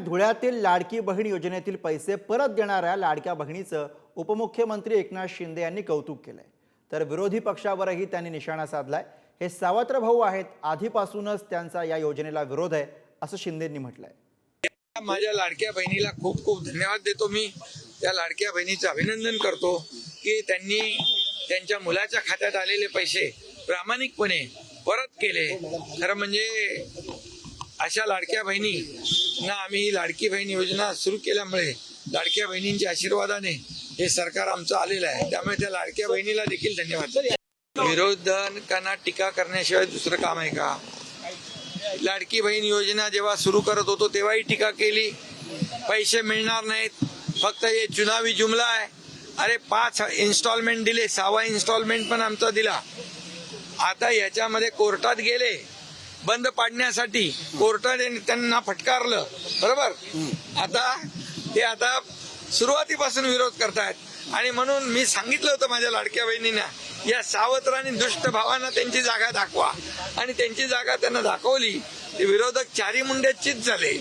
धुळ्यातील लाडकी बहीण योजनेतील पैसे परत देणाऱ्या लाडक्या बहिणीचं उपमुख्यमंत्री एकनाथ शिंदे यांनी कौतुक केलंय, तर विरोधी पक्षावरही त्यांनी निशाणा साधलाय। हे सावत्र भाऊ आहेत, आधीपासूनच त्यांचा या योजनेला विरोध आहे असं शिंदेंनी म्हटलंय। माझ्या लाडक्या बहिणीला खूप खूप धन्यवाद देतो। मी त्या लाडक्या बहिणीचं अभिनंदन करतो की त्यांनी त्यांच्या मुलाच्या खात्यात आलेले पैसे प्रामाणिकपणे परत केले। खरं म्हणजे अशा लाडक्या बहिणींना आम्ही ही लाडकी बहीण योजना सुरू केल्यामुळे लाडक्या बहिणींच्या आशीर्वादाने हे सरकार आमचं आलेलं आहे, त्यामुळे त्या लाडक्या बहिणीला देखील धन्यवाद। विरोधकांना टीका करण्याशिवाय दुसरं काम आहे का? लाडकी बहीण योजना जेव्हा सुरू करत होतो तेव्हाही टीका केली, पैसे मिळणार नाहीत, फक्त हे चुनावी जुमला आहे। अरे 5 इन्स्टॉलमेंट दिले, 6वा इन्स्टॉलमेंट पण आमचा दिला। आता याच्यामध्ये कोर्टात गेले बंद पाडण्यासाठी, कोर्टाने त्यांना फटकारलं, बरोबर। आता सुरुवातीपासून विरोध करतायत आणि म्हणून मी सांगितलं होतं माझ्या लाडक्या बहिणींना, या सावत्र आणि दुष्ट भावांना त्यांची जागा दाखवा, आणि त्यांची जागा त्यांना दाखवली। ते विरोधक चारी मुंड्याचीच झाले।